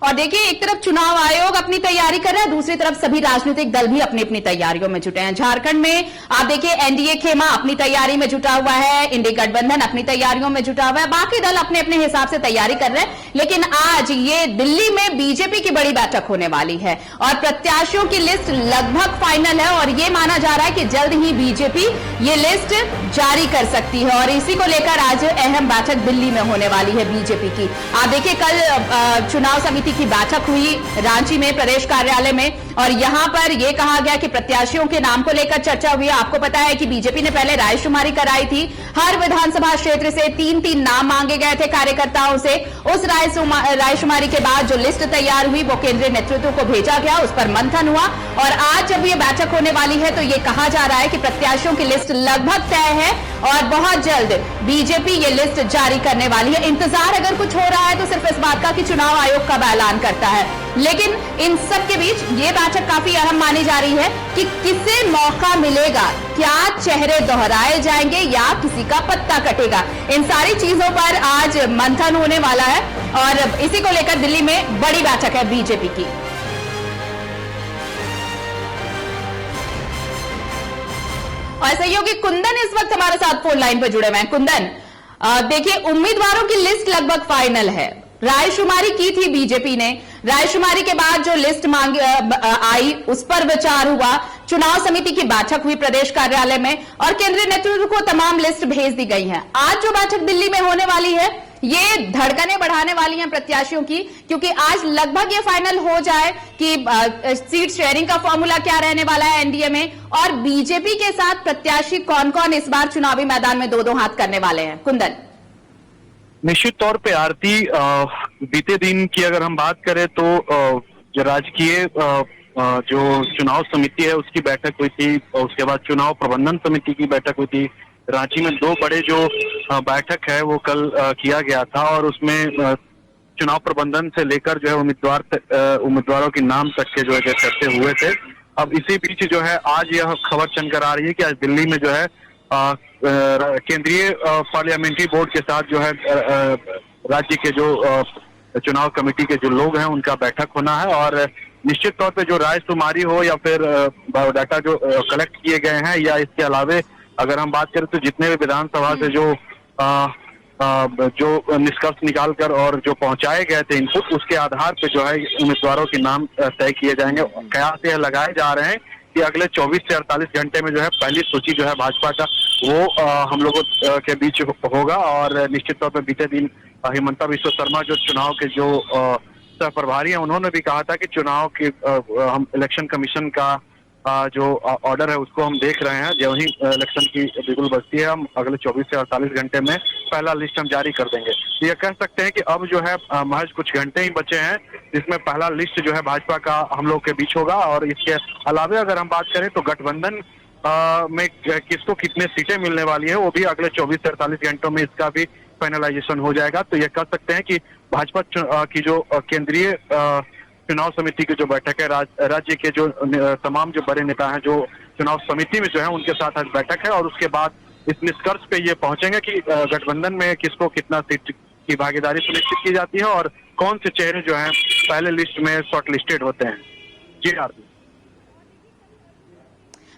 और देखिए, एक तरफ चुनाव आयोग अपनी तैयारी कर रहा है, दूसरी तरफ सभी राजनीतिक दल भी अपनी अपनी तैयारियों में जुटे हैं। झारखंड में आप देखिए, एनडीए खेमा अपनी तैयारी में जुटा हुआ है, इंडी गठबंधन अपनी तैयारियों में जुटा हुआ है, बाकी दल अपने अपने हिसाब से तैयारी कर रहे हैं। लेकिन आज ये दिल्ली में बीजेपी की बड़ी बैठक होने वाली है और प्रत्याशियों की लिस्ट लगभग फाइनल है और ये माना जा रहा है कि जल्द ही बीजेपी ये लिस्ट जारी कर सकती है और इसी को लेकर आज अहम बैठक दिल्ली में होने वाली है बीजेपी की। आप देखिए, कल चुनाव समिति की बैठक हुई रांची में प्रदेश कार्यालय में और यहां पर यह कहा गया कि प्रत्याशियों के नाम को लेकर चर्चा हुई। आपको पता है कि बीजेपी ने पहले रायशुमारी कराई थी, हर विधानसभा क्षेत्र से 3-3 नाम मांगे गए थे कार्यकर्ताओं से। उस रायशुमारी के बाद जो लिस्ट तैयार हुई वो केंद्रीय नेतृत्व को भेजा गया, उस पर मंथन हुआ और आज जब ये बैठक होने वाली है तो ये कहा जा रहा है कि प्रत्याशियों की लिस्ट लगभग तय है और बहुत जल्द बीजेपी ये लिस्ट जारी करने वाली है। इंतजार अगर कुछ हो रहा है तो सिर्फ इस बात का कि चुनाव आयोग कब ऐलान करता है, लेकिन इन सब के बीच ये बैठक काफी अहम मानी जा रही है कि किसे मौका मिलेगा, क्या चेहरे दोहराए जाएंगे या किसी का पत्ता कटेगा। इन सारी चीजों पर आज मंथन होने वाला है और इसी को लेकर दिल्ली में बड़ी बैठक है बीजेपी की। और सहयोगी कुंदन इस वक्त हमारे साथ फोन लाइन पर जुड़े हुए हैं। कुंदन, देखिए, उम्मीदवारों की लिस्ट लगभग फाइनल है, रायशुमारी की थी बीजेपी ने, रायशुमारी के बाद जो लिस्ट आई उस पर विचार हुआ, चुनाव समिति की बैठक हुई प्रदेश कार्यालय में और केंद्रीय नेतृत्व को तमाम लिस्ट भेज दी गई है। आज जो बैठक दिल्ली में होने वाली है ये धड़कनें बढ़ाने वाली हैं प्रत्याशियों की, क्योंकि आज लगभग ये फाइनल हो जाए कि सीट शेयरिंग का फॉर्मूला क्या रहने वाला है एनडीए में और बीजेपी के साथ प्रत्याशी कौन कौन इस बार चुनावी मैदान में दो हाथ करने वाले हैं। कुंदन, निश्चित तौर पे आरती, बीते दिन की अगर हम बात करें तो जो राजकीय जो चुनाव समिति है उसकी बैठक हुई थी और उसके बाद चुनाव प्रबंधन समिति की बैठक हुई थी रांची में। दो बड़े जो बैठक है वो कल किया गया था और उसमें चुनाव प्रबंधन से लेकर जो है उम्मीदवारों के नाम तक के जो है चर्चे हुए थे। अब इसी बीच जो है आज यह खबर चलकर आ रही है कि आज दिल्ली में जो है केंद्रीय पार्लियामेंट्री बोर्ड के साथ जो है राज्य के जो चुनाव कमेटी के जो लोग हैं उनका बैठक होना है और निश्चित तौर पे जो रायशुमारी हो या फिर बायोडाटा जो कलेक्ट किए गए हैं या इसके अलावे अगर हम बात करें तो जितने भी विधानसभा से जो निष्कर्ष निकाल कर और जो पहुंचाए गए थे इनपुट, उसके आधार पे जो है उम्मीदवारों के नाम तय किए जाएंगे। कयास यह लगाए जा रहे हैं कि अगले 24 से 48 घंटे में जो है पहली सूची जो है भाजपा का वो हम लोगों के बीच होगा और निश्चित तौर पर बीते दिन हिमंता बिस्वा शर्मा जो चुनाव के जो सह प्रभारी हैं उन्होंने भी कहा था कि चुनाव के हम इलेक्शन कमीशन का जो ऑर्डर है उसको हम देख रहे हैं, जो ही इलेक्शन की बिल्कुल बचती है हम अगले 24 से 48 घंटे में पहला लिस्ट हम जारी कर देंगे। ये कह सकते हैं कि अब जो है महज कुछ घंटे ही बचे हैं जिसमें पहला लिस्ट जो है भाजपा का हम लोग के बीच होगा और इसके अलावे अगर हम बात करें तो गठबंधन में किसको कितने सीटें मिलने वाली है वो भी अगले 24 से 48 घंटों में इसका भी फाइनलाइजेशन हो जाएगा। तो ये कह सकते हैं कि भाजपा की जो केंद्रीय चुनाव समिति की जो बैठक है राज्य के जो तमाम जो बड़े नेता हैं जो चुनाव समिति में जो है उनके साथ आज बैठक है और उसके बाद इस निष्कर्ष पे ये पहुंचेंगे कि गठबंधन में किसको कितना सीट की भागीदारी सुनिश्चित की जाती है और कौन से चेहरे जो हैं पहले लिस्ट में शॉर्ट लिस्टेड होते हैं। जी आरती,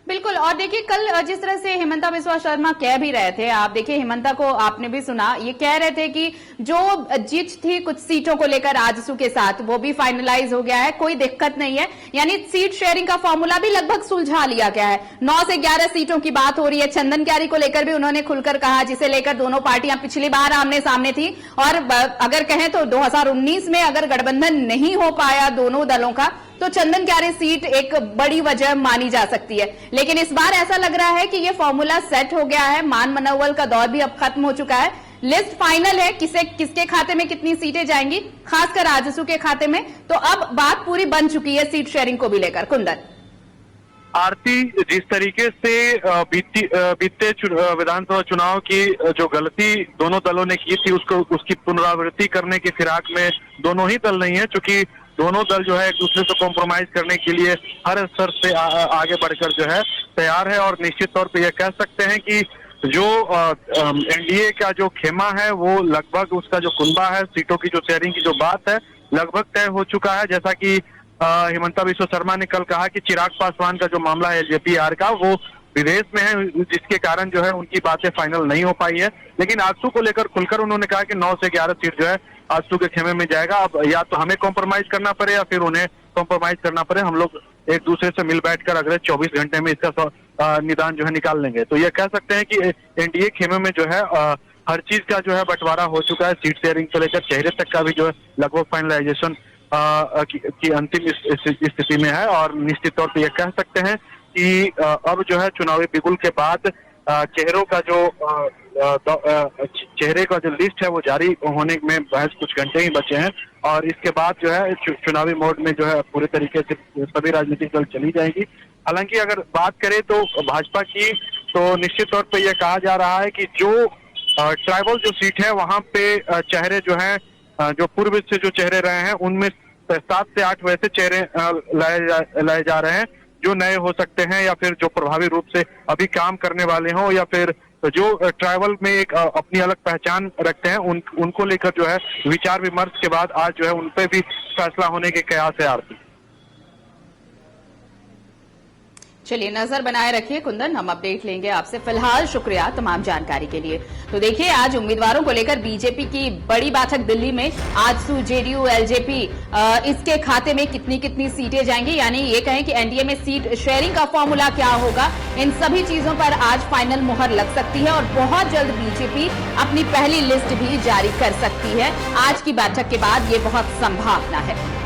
बिल्कुल। और देखिए, कल जिस तरह से हिमंता बिस्वा शर्मा कह भी रहे थे, आप देखिए हिमंता को आपने भी सुना, ये कह रहे थे कि जो जीत थी कुछ सीटों को लेकर आजसू के साथ वो भी फाइनलाइज हो गया है, कोई दिक्कत नहीं है, यानी सीट शेयरिंग का फॉर्मूला भी लगभग सुलझा लिया गया है। 9 से 11 सीटों की बात हो रही है। चंदन क्यारी को लेकर भी उन्होंने खुलकर कहा, जिसे लेकर दोनों पार्टियां पिछली बार आमने सामने थी और अगर कहें तो 2019 में अगर गठबंधन नहीं हो पाया दोनों दलों का तो चंदन क्यारी सीट एक बड़ी वजह मानी जा सकती है। लेकिन इस बार ऐसा लग रहा है कि ये फॉर्मूला सेट हो गया है, मान मनोवल का दौर भी अब खत्म हो चुका है, लिस्ट फाइनल है किसके खाते में कितनी सीटें जाएंगी, खासकर आजसू के खाते में। तो अब बात पूरी बन चुकी है सीट शेयरिंग को भी लेकर। कुंदन, आरती, जिस तरीके से बीते विधानसभा चुनाव की जो गलती दोनों दलों ने की थी उसकी पुनरावृत्ति करने की फिराक में दोनों ही दल नहीं है, चूंकि दोनों दल जो है एक दूसरे से कॉम्प्रोमाइज करने के लिए हर स्तर से आगे बढ़कर जो है तैयार है और निश्चित तौर पे ये कह सकते हैं कि जो एनडीए का जो खेमा है वो लगभग उसका जो कुनबा है सीटों की जो शेयरिंग की जो बात है लगभग तय हो चुका है। जैसा कि हिमंता बिस्वा शर्मा ने कल कहा कि चिराग पासवान का जो मामला है एलजेपी का, वो विदेश में है, जिसके कारण जो है उनकी बातें फाइनल नहीं हो पाई है। लेकिन आजसू को लेकर खुलकर उन्होंने कहा कि 9 से 11 सीट जो है आजसू के खेमे में जाएगा। अब या तो हमें कॉम्प्रोमाइज करना पड़े या फिर उन्हें कॉम्प्रोमाइज करना पड़े, हम लोग एक दूसरे से मिल बैठकर अगले 24 घंटे में इसका निदान जो है निकाल लेंगे। तो ये कह सकते हैं कि एनडीए खेमे में जो है हर चीज का जो है बंटवारा हो चुका है। सीट शेयरिंग से लेकर चेहरे तक का भी जो है लगभग फाइनलाइजेशन की अंतिम स्थिति में है। और निश्चित तौर पर यह कह सकते हैं कि अब जो है चुनावी बिगुल के बाद चेहरों का जो चेहरे का जो लिस्ट है वो जारी होने में महज कुछ घंटे ही बचे हैं। और इसके बाद जो है चुनावी मोड में जो है पूरे तरीके से सभी राजनीतिक दल चली जाएगी। हालांकि अगर बात करें तो भाजपा की, तो निश्चित तौर पे यह कहा जा रहा है कि जो ट्राइबल जो सीट है वहां पे चेहरे जो है जो पूर्व से जो चेहरे रहे हैं उनमें 7 से 8 वैसे चेहरे लाए जा रहे हैं जो नए हो सकते हैं, या फिर जो प्रभावी रूप से अभी काम करने वाले हों, या फिर जो ट्राइबल में एक अपनी अलग पहचान रखते हैं उनको लेकर जो है विचार विमर्श के बाद आज जो है उन पे भी फैसला होने के कयास है। आरती, चलिए नजर बनाए रखिए कुंदन, हम अपडेट लेंगे आपसे। फिलहाल शुक्रिया तमाम जानकारी के लिए। तो देखिए आज उम्मीदवारों को लेकर बीजेपी की बड़ी बैठक दिल्ली में। आजसू, जेडीयू, एलजेपी इसके खाते में कितनी कितनी सीटें जाएंगी, यानी ये कहें कि एनडीए में सीट शेयरिंग का फॉर्मूला क्या होगा, इन सभी चीजों पर आज फाइनल मुहर लग सकती है। और बहुत जल्द बीजेपी अपनी पहली लिस्ट भी जारी कर सकती है। आज की बैठक के बाद ये बहुत संभावना है।